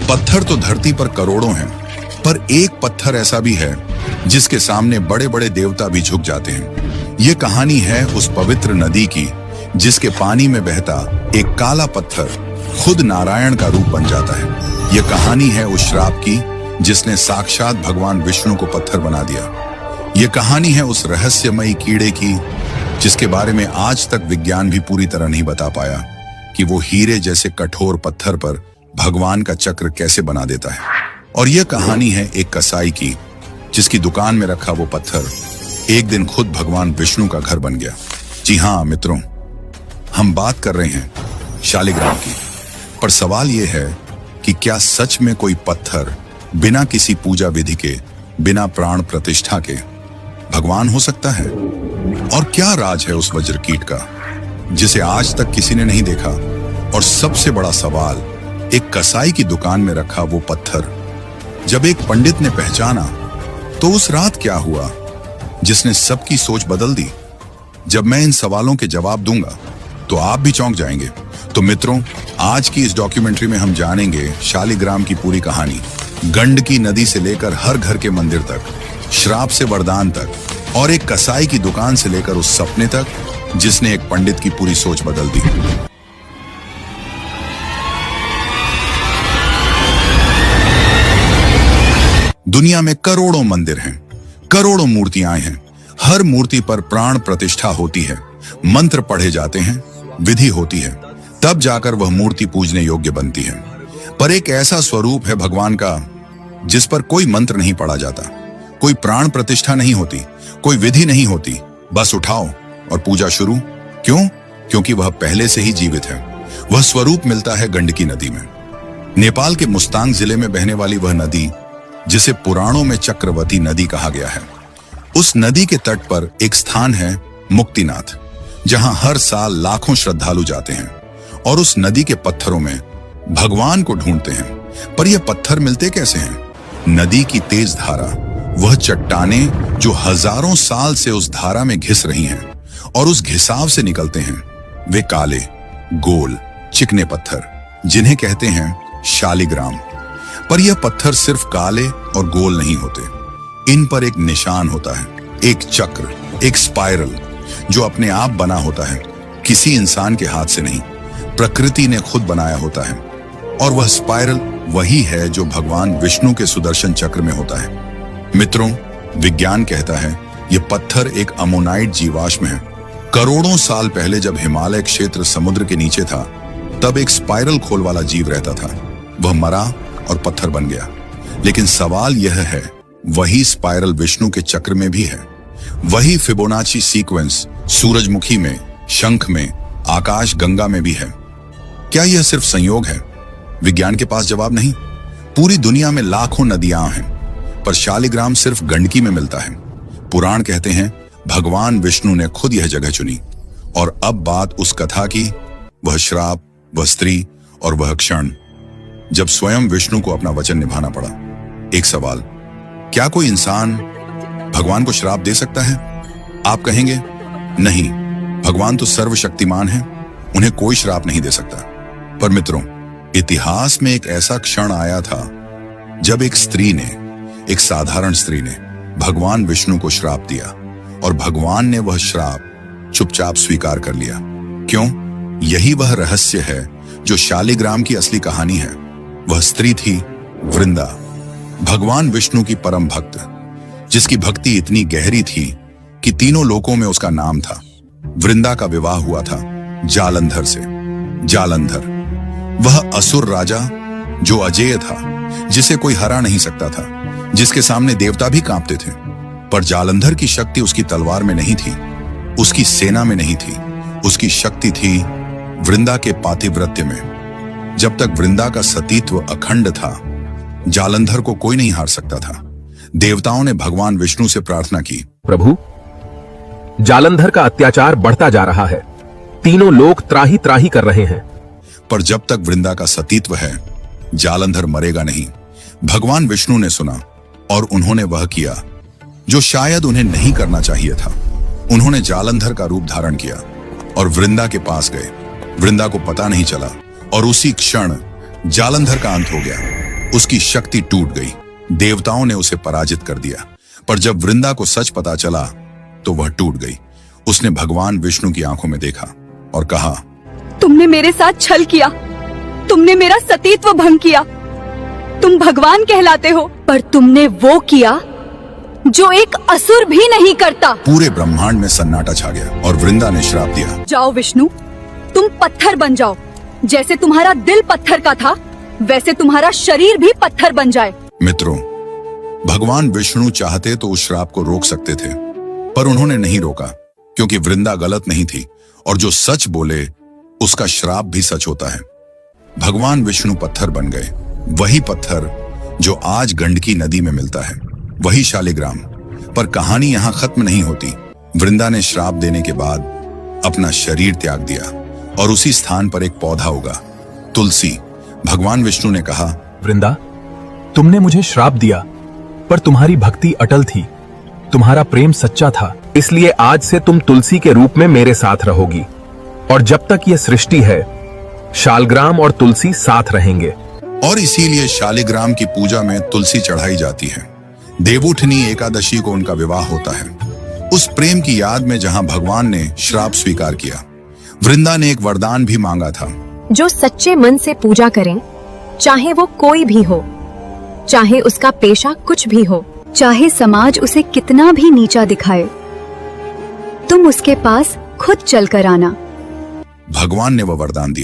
पत्थर तो धरती पर करोड़ों हैं, पर एक पत्थर ऐसा भी है जिसके सामने बड़े बड़े देवता भी झुक जाते हैं। ये कहानी है उस पवित्र नदी की जिसके पानी में बहता एक काला पत्थर खुद नारायण का रूप बन जाता है। ये कहानी है उस श्राप की जिसने साक्षात भगवान विष्णु को पत्थर बना दिया। ये कहानी है उस रहस्यमयी कीड़े की जिसके बारे में आज तक विज्ञान भी पूरी तरह नहीं बता पाया कि वो हीरे जैसे कठोर पत्थर पर भगवान का चक्र कैसे बना देता है। और यह कहानी है एक कसाई की जिसकी दुकान में रखा वो पत्थर एक दिन खुद भगवान विष्णु का घर बन गया। जी हाँ मित्रों, हम बात कर रहे हैं शालिग्राम की। पर सवाल यह है कि क्या सच में कोई पत्थर बिना किसी पूजा विधि के, बिना प्राण प्रतिष्ठा के भगवान हो सकता है? और क्या राज है उस वज्रकीट का जिसे आज तक किसी ने नहीं देखा? और सबसे बड़ा सवाल, एक कसाई की दुकान में रखा वो पत्थर जब एक पंडित ने पहचाना तो उस रात क्या हुआ जिसने सबकी सोच बदल दी? जब मैं इन सवालों के जवाब दूंगा तो आप भी चौंक जाएंगे। तो मित्रों, आज की इस डॉक्यूमेंट्री में हम जानेंगे शालिग्राम की पूरी कहानी, गंडकी नदी से लेकर हर घर के मंदिर तक, श्राप से वरदान तक, और एक कसाई की दुकान से लेकर उस सपने तक जिसने एक पंडित की पूरी सोच बदल दी। दुनिया में करोड़ों मंदिर हैं, करोड़ों मूर्तियां हैं। हर मूर्ति पर प्राण प्रतिष्ठा होती है, मंत्र पढ़े जाते हैं, विधि होती है, तब जाकर वह मूर्ति पूजने योग्य बनती है। पर एक ऐसा स्वरूप है भगवान का जिस पर कोई मंत्र नहीं पढ़ा जाता, कोई प्राण प्रतिष्ठा नहीं होती, कोई विधि नहीं होती, बस उठाओ और पूजा शुरू। क्यों? क्योंकि वह पहले से ही जीवित है। वह स्वरूप मिलता है गंडकी नदी में। नेपाल के मुस्तांग जिले में बहने वाली वह नदी जिसे पुराणों में चक्रवती नदी कहा गया है। उस नदी के तट पर एक स्थान है मुक्तिनाथ, जहां हर साल लाखों श्रद्धालु जाते हैं और उस नदी के पत्थरों में भगवान को ढूंढते हैं। पर यह पत्थर मिलते कैसे हैं? नदी की तेज धारा, वह चट्टानें जो हजारों साल से उस धारा में घिस रही हैं और उस घिसाव से निकलते हैं, वे काले, गोल, चिकने पत्थर जिन्हें कहते हैं शालिग्राम। पर यह पत्थर सिर्फ काले और गोल नहीं होते, इन पर एक निशान होता है, एक चक्र, एक स्पाइरल जो अपने आप बना होता है, किसी इंसान के हाथ से नहीं, प्रकृति ने खुद बनाया होता है। और वह स्पाइरल वही है जो भगवान विष्णु के सुदर्शन चक्र में होता है। मित्रों, विज्ञान कहता है यह पत्थर एक अमोनाइट जीवाश्म है। करोड़ों साल पहले जब हिमालय क्षेत्र समुद्र के नीचे था, तब एक स्पाइरल खोल वाला जीव रहता था। वह मरा और पत्थर बन गया। लेकिन सवाल यह है, वही स्पाइरल विष्णु के चक्र में भी है। वही फिबोनाची सीक्वेंस सूरजमुखी में, शंख में, आकाश गंगा में भी है। क्या यह सिर्फ संयोग है? विज्ञान के पास जवाब नहीं। पूरी दुनिया में लाखों नदियां हैं, पर शालिग्राम सिर्फ गंडकी में मिलता है। पुराण कहते हैं भगवान विष्णु ने खुद यह जगह चुनी। और अब बात उस कथा की, वह श्राप, वह स्त्री और वह क्षण जब स्वयं विष्णु को अपना वचन निभाना पड़ा। एक सवाल, क्या कोई इंसान भगवान को श्राप दे सकता है? आप कहेंगे नहीं, भगवान तो सर्वशक्तिमान है, उन्हें कोई श्राप नहीं दे सकता। पर मित्रों, इतिहास में एक ऐसा क्षण आया था जब एक स्त्री ने, एक साधारण स्त्री ने भगवान विष्णु को श्राप दिया और भगवान ने वह श्राप चुपचाप स्वीकार कर लिया। क्यों? यही वह रहस्य है जो शालिग्राम की असली कहानी है। वह स्त्री थी वृंदा, भगवान विष्णु की परम भक्त, जिसकी भक्ति इतनी गहरी थी कि तीनों लोकों में उसका नाम था। वृंदा का विवाह हुआ था जालंधर से। जालंधर वह असुर राजा जो अजेय था, जिसे कोई हरा नहीं सकता था, जिसके सामने देवता भी कांपते थे। पर जालंधर की शक्ति उसकी तलवार में नहीं थी, उसकी सेना में नहीं थी, उसकी शक्ति थी वृंदा के पातिव्रत्य में। जब तक वृंदा का सतीत्व अखंड था, जालंधर को कोई नहीं हार सकता था। देवताओं ने भगवान विष्णु से प्रार्थना की, प्रभु, जालंधर का अत्याचार बढ़ता जा रहा है, तीनों लोग त्राही त्राही कर रहे हैं। पर जब तक वृंदा का सतीत्व है, जालंधर मरेगा नहीं। भगवान विष्णु ने सुना और उन्होंने वह किया जो शायद उन्हें नहीं करना चाहिए था। उन्होंने जालंधर का रूप धारण किया और वृंदा के पास गए। वृंदा को पता नहीं चला और उसी क्षण जालंधर का अंत हो गया। उसकी शक्ति टूट गई। देवताओं ने उसे पराजित कर दिया। पर जब वृंदा को सच पता चला तो वह टूट गई। उसने भगवान विष्णु की आंखों में देखा और कहा, तुमने मेरे साथ छल किया, तुमने मेरा सतीत्व भंग किया। तुम भगवान कहलाते हो, पर तुमने वो किया जो एक असुर भी नहीं करता। पूरे ब्रह्मांड में सन्नाटा छा गया और वृंदा ने श्राप दिया, जाओ विष्णु, तुम पत्थर बन जाओ। जैसे तुम्हारा दिल पत्थर का था, वैसे तुम्हारा शरीर भी पत्थर बन जाए। मित्रों, भगवान विष्णु चाहते तो उस श्राप को रोक सकते थे, पर उन्होंने नहीं रोका, क्योंकि वृंदा गलत नहीं थी और जो सच बोले उसका श्राप भी सच होता है। भगवान विष्णु पत्थर बन गए, वही पत्थर जो आज गंडकी नदी में मिलता है, वही शालिग्राम। पर कहानी यहाँ खत्म नहीं होती। वृंदा ने श्राप देने के बाद अपना शरीर त्याग दिया और उसी स्थान पर एक पौधा उगा, तुलसी। भगवान विष्णु ने कहा, वृंदा, तुमने मुझे श्राप दिया, पर तुम्हारी भक्ति अटल थी, तुम्हारा प्रेम सच्चा था, इसलिए आज से तुम तुलसी के रूप में मेरे साथ रहोगी। और जब तक ये सृष्टि है, शालग्राम और तुलसी साथ रहेंगे। और इसीलिए शालिग्राम की पूजा में तुलसी चढ़ाई जाती है। देवउठनी एकादशी को उनका विवाह होता है। उस प्रेम की याद में जहां भगवान ने श्राप स्वीकार किया, वृंदा ने एक वरदान भी मांगा था। जो सच्चे मन से पूजा करें, चाहे वो कोई भी हो, चाहे उसका पेशा कुछ भी हो, चाहे समाज उसे कितना भी नीचा दिखाए, तुम उसके पास खुद चलकर आना। भगवान ने वह वरदान दिया।